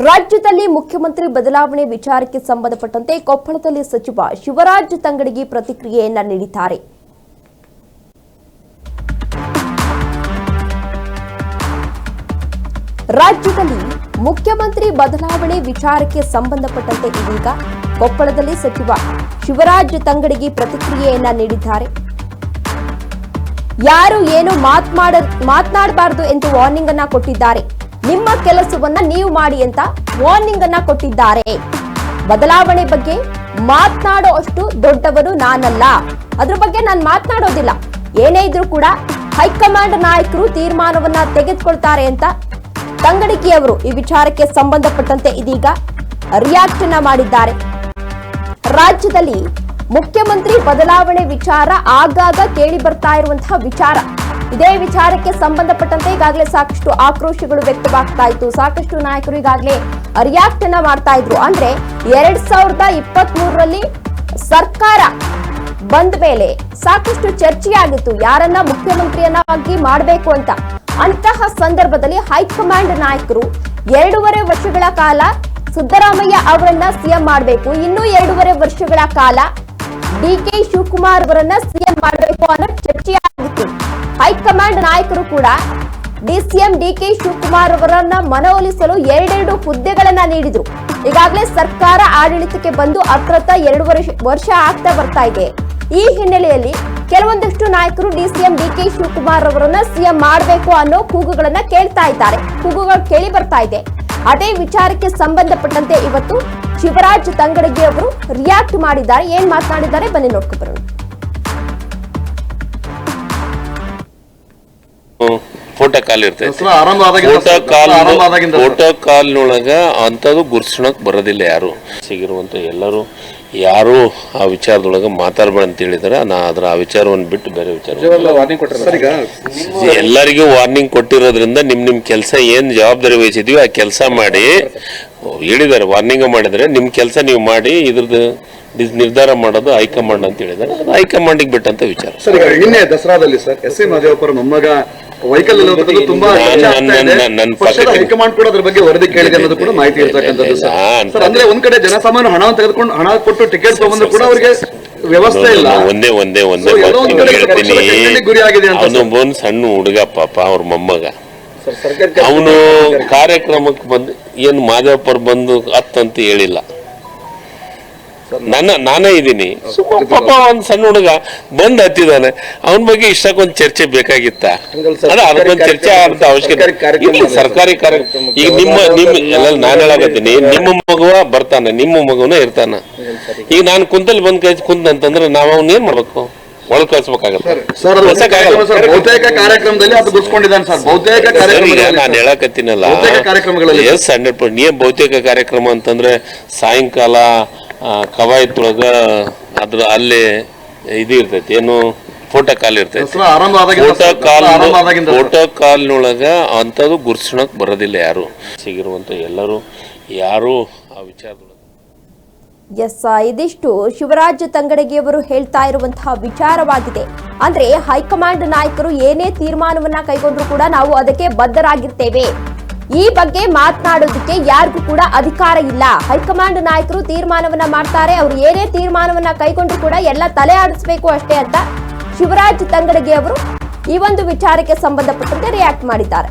ರಾಜ್ಯದಲ್ಲಿ ಮುಖ್ಯಮಂತ್ರಿ ಬದಲಾವಣೆ ವಿಚಾರಕ್ಕೆ ಸಂಬಂಧಪಟ್ಟಂತೆ ಕೊಪ್ಪಳದಲ್ಲಿ ಸಚಿವ ಶಿವರಾಜ್ ತಂಗಡಗಿ ಪ್ರತಿಕ್ರಿಯೆಯನ್ನ ನೀಡಿದ್ದಾರೆ. ರಾಜ್ಯದಲ್ಲಿ ಮುಖ್ಯಮಂತ್ರಿ ಬದಲಾವಣೆ ವಿಚಾರಕ್ಕೆ ಸಂಬಂಧಪಟ್ಟಂತೆ ಇದೀಗ ಕೊಪ್ಪಳದಲ್ಲಿ ಸಚಿವ ಶಿವರಾಜ್ ತಂಗಡಗಿ ಪ್ರತಿಕ್ರಿಯೆಯನ್ನ ನೀಡಿದ್ದಾರೆ. ಯಾರು ಏನು ಮಾತನಾಡಬಾರದು ಎಂದು ವಾರ್ನಿಂಗ್ ಅನ್ನ ಕೊಟ್ಟಿದ್ದಾರೆ. ನಿಮ್ಮ ಕೆಲಸವನ್ನ ನೀವು ಮಾಡಿ ಅಂತ ವಾರ್ನಿಂಗ್ ಅನ್ನ ಕೊಟ್ಟಿದ್ದಾರೆ. ಬದಲಾವಣೆ ಬಗ್ಗೆ ಮಾತನಾಡೋ ಅಷ್ಟು ದೊಡ್ಡವನು ನಾನಲ್ಲ, ಅದ್ರ ಬಗ್ಗೆ ನಾನು ಮಾತನಾಡೋದಿಲ್ಲ. ಏನೇ ಇದ್ರೂ ಕೂಡ ಹೈಕಮಾಂಡ್ ನಾಯಕರು ತೀರ್ಮಾನವನ್ನ ತೆಗೆದುಕೊಳ್ತಾರೆ ಅಂತ ತಂಗಡಗಿ ಅವರು ಈ ವಿಚಾರಕ್ಕೆ ಸಂಬಂಧಪಟ್ಟಂತೆ ಇದೀಗ ರಿಯಾಕ್ಟ್ ಅನ್ನ ಮಾಡಿದ್ದಾರೆ. ರಾಜ್ಯದಲ್ಲಿ ಮುಖ್ಯಮಂತ್ರಿ ಬದಲಾವಣೆ ವಿಚಾರ ಆಗಾಗ ಕೇಳಿ ಬರ್ತಾ ಇರುವಂತಹ ವಿಚಾರ. ಇದೇ ವಿಚಾರಕ್ಕೆ ಸಂಬಂಧಪಟ್ಟಂತೆ ಈಗಾಗಲೇ ಸಾಕಷ್ಟು ಆಕ್ರೋಶಗಳು ವ್ಯಕ್ತವಾಗ್ತಾ ಇತ್ತು. ಸಾಕಷ್ಟು ನಾಯಕರು ಈಗಾಗಲೇ ರಿಯಾಕ್ಟ್ ಅನ್ನ ಮಾಡ್ತಾ ಇದ್ರು. ಅಂದ್ರೆ 2023ರಲ್ಲಿ ಸರ್ಕಾರ ಬಂದ ಮೇಲೆ ಸಾಕಷ್ಟು ಚರ್ಚೆಯಾಗಿತ್ತು ಯಾರನ್ನ ಮುಖ್ಯಮಂತ್ರಿಯನ್ನಾಗಿ ಮಾಡಬೇಕು ಅಂತ. ಅಂತಹ ಸಂದರ್ಭದಲ್ಲಿ ಹೈಕಮಾಂಡ್ ನಾಯಕರು 2.5 ವರ್ಷಗಳ ಕಾಲ ಸಿದ್ದರಾಮಯ್ಯ ಅವರನ್ನ ಸಿಎಂ ಮಾಡಬೇಕು, ಇನ್ನೂ 2.5 ವರ್ಷಗಳ ಕಾಲ ಡಿಕೆ ಶಿವಕುಮಾರ್ ಅವರನ್ನ ಸಿಎಂ ಮಾಡಬೇಕು ಅನ್ನೋ ಚರ್ಚೆಯಾಗಿತ್ತು. ಹೈಕಮಾಂಡ್ ನಾಯಕರು ಕೂಡ ಡಿಸಿಎಂ ಡಿಕೆ ಶಿವಕುಮಾರ್ ಅವರನ್ನ ಮನವೊಲಿಸಲು 2 ಹುದ್ದೆಗಳನ್ನ ನೀಡಿದ್ರು. ಈಗಾಗಲೇ ಸರ್ಕಾರ ಆಡಳಿತಕ್ಕೆ ಬಂದು ಅಪ್ರತ 2 ವರ್ಷ ಆಗ್ತಾ ಬರ್ತಾ ಇದೆ. ಈ ಹಿನ್ನೆಲೆಯಲ್ಲಿ ಕೆಲವೊಂದಷ್ಟು ನಾಯಕರು ಡಿಸಿಎಂ ಡಿಕೆ ಶಿವಕುಮಾರ್ ಅವರನ್ನ ಸಿಎಂ ಮಾಡಬೇಕು ಅನ್ನೋ ಕೂಗುಗಳನ್ನ ಕೇಳ್ತಾ ಇದ್ದಾರೆ. ಕೂಗುಗಳು ಕೇಳಿ ಬರ್ತಾ ಇದೆ. ಅದೇ ವಿಚಾರಕ್ಕೆ ಸಂಬಂಧಪಟ್ಟಂತೆ ಇವತ್ತು ಶಿವರಾಜ್ ತಂಗಡಗಿ ಅವರು ರಿಯಾಕ್ಟ್ ಮಾಡಿದ್ದಾರೆ. ಏನ್ ಮಾತನಾಡಿದ್ದಾರೆ ಬನ್ನಿ ನೋಡ್ಕೊಂಡು ಬರೋಣ. ಫೋಟೋ ಕಾಲ್ ಇರ್ತೈತಿ. ಫೋಟೋ ಕಾಲ್ನೊಳಗ ಅಂತದ್ದು ಗುರ್ಸ್ಕೊಳಕ್ ಬರೋದಿಲ್ಲ. ಯಾರು ಸಿಗಿರುವಂತ ಎಲ್ಲರೂ ಯಾರು ಆ ವಿಚಾರದೊಳಗ ಮಾತಾಡ್ಬೇಡ ಅಂತ ಹೇಳಿದಾರೆ. ನಾ ಅದ್ರ ಆ ವಿಚಾರವನ್ನು ಬಿಟ್ಟು ಬೇರೆ ವಿಚಾರ ಎಲ್ಲರಿಗೂ ವಾರ್ನಿಂಗ್ ಕೊಟ್ಟಿರೋದ್ರಿಂದ ನಿಮ್ ಕೆಲಸ ಏನ್ ಜವಾಬ್ದಾರಿ ವಹಿಸಿದ್ವಿ ಆ ಕೆಲಸ ಮಾಡಿ ಹೇಳಿದ್ದಾರೆ. ವಾರ್ನಿಂಗ್ ಮಾಡಿದ್ರೆ ನಿಮ್ ಕೆಲಸ ನೀವು ಮಾಡಿ ಇದ್ರದ್ದು ನಿರ್ಧಾರ ಮಾಡೋದು ಹೈಕಮಾಂಡ್ ಅಂತ ಹೇಳಿದ್ದಾರೆ. ಅದು ಹೈಕಮಾಂಡಿಗೆ ಬಿಟ್ಟಂತ ವಿಚಾರ. ನಿನ್ನೆ ದಸರಾದಲ್ಲಿ ಸರ್ ಎಸ್ ಎ ಮಾದೇವಪ್ಪರ ಮೊಮ್ಮಗ ವೆಹಿಕಲ್ ತುಂಬಾ ಹೈಕಮಾಂಡ್ ಕೂಡ ಅದ್ರ ಬಗ್ಗೆ ವರದಿ ಕೇಳಿದೆ ಅನ್ನೋದು ಕೂಡ ಮಾಹಿತಿ ಇರ್ತಕ್ಕಂಥದ್ದು ಸರ್. ಅಂದ್ರೆ ಒಂದ್ ಕಡೆ ಜನಸಾಮಾನ್ಯ ಹಣವನ್ನು ತೆಗೆದುಕೊಂಡು ಹಣ ಕೊಟ್ಟು ಟಿಕೆಟ್ ತಗೊಂಡ್ರು ಕೂಡ ಅವರಿಗೆ ವ್ಯವಸ್ಥೆ ಇಲ್ಲ. ಒಂದೇ ಗುರಿಯಾಗಿದೆ ಅಂತ. ಅವನು ಸಣ್ಣ ಹುಡುಗ ಪಾಪ, ಅವ್ರ ಮೊಮ್ಮಗ. ಅವನು ಕಾರ್ಯಕ್ರಮಕ್ಕೆ ಬಂದು ಏನು ಮಾದೇವಪ್ಪರ್ ಬಂದು ಹತ್ತಂತ ಹೇಳಿಲ್ಲ. ನಾನೇ ಇದ್ದೀನಿ. ಪಾಪ ಒಂದ್ ಸಣ್ಣ ಹುಡುಗ ಬಂದ್ ಹತ್ತಿದಾನೆ. ಅವನ ಬಗ್ಗೆ ಇಷ್ಟಕ್ಕೊಂದು ಚರ್ಚೆ ಬೇಕಾಗಿತ್ತ? ಅದಕ್ಕೊಂದು ಚರ್ಚೆ ಆದ ಅವಶ್ಯಕತೆ. ಸರ್ಕಾರಿ ಕಾರ್ಯಕ್ರಮ ಈಗ ನಿಮ್ಮ ಎಲ್ಲ ನಾನು ಹೇಳಾಕತ್ತೀನಿ. ನಿಮ್ಮ ಮಗುವ ಬರ್ತಾನೆ, ನಿಮ್ಮ ಮಗುನ ಇರ್ತಾನ. ಈಗ ನಾನು ಕುಂತಲ್ಲಿ ಬಂದ್ ಕುಂತಂತಂದ್ರೆ ನಾವ್ ಅವ್ನ ಏನ್ ಮಾಡ್ಬೇಕು? ಒಳಗ್ ಕಳ್ಸ್ಬೇಕಾಗತ್ತೆ. ನಾನು ಹೇಳಕತ್ತೀನಲ್ಲ, ಎಸ್ 100%. ನೀ ಬಹುತೇಕ ಕಾರ್ಯಕ್ರಮ ಅಂತಂದ್ರೆ ಸಾಯಂಕಾಲ ಕವಾಯತೊಳಗ ಅದ್ರ ಅಲ್ಲೇ ಇದು ಇರ್ತೈತಿ, ಏನು ಫೋಟೋ ಕಾಲ್ ಇರ್ತೈತಿ. ಫೋಟೋ ಕಾಲ್ನೊಳಗ ಅಂತದ್ದು ಗುರ್ಸ್ಕೊಳಕ್ ಬರೋದಿಲ್ಲ. ಯಾರು ಸಿಗಿರುವಂತ ಎಲ್ಲರೂ ಯಾರು ಆ ವಿಚಾರದೊಳಗ. ಎಸ್, ಇದಿಷ್ಟು ಶಿವರಾಜ್ ತಂಗಡಗಿ ಅವರು ಹೇಳ್ತಾ ಇರುವಂತಹ ವಿಚಾರವಾಗಿದೆ. ಅಂದ್ರೆ ಹೈಕಮಾಂಡ್ ನಾಯಕರು ಏನೇ ತೀರ್ಮಾನವನ್ನ ಕೈಗೊಂಡ್ರು ಕೂಡ ನಾವು ಅದಕ್ಕೆ ಬದ್ಧರಾಗಿರ್ತೇವೆ. ಈ ಬಗ್ಗೆ ಮಾತನಾಡೋದಕ್ಕೆ ಯಾರಿಗೂ ಕೂಡ ಅಧಿಕಾರ ಇಲ್ಲ. ಹೈಕಮಾಂಡ್ ನಾಯಕರು ತೀರ್ಮಾನವನ್ನ ಮಾಡ್ತಾರೆ. ಅವರು ಏನೇ ತೀರ್ಮಾನವನ್ನ ಕೈಗೊಂಡ್ರು ಕೂಡ ಎಲ್ಲ ತಲೆ ಆಡಿಸ್ಬೇಕು ಅಷ್ಟೇ ಅಂತ ಶಿವರಾಜ್ ತಂಗಡಗಿ ಅವರು ಈ ಒಂದು ವಿಚಾರಕ್ಕೆ ಸಂಬಂಧಪಟ್ಟಂತೆ ರಿಯಾಕ್ಟ್ ಮಾಡಿದ್ದಾರೆ.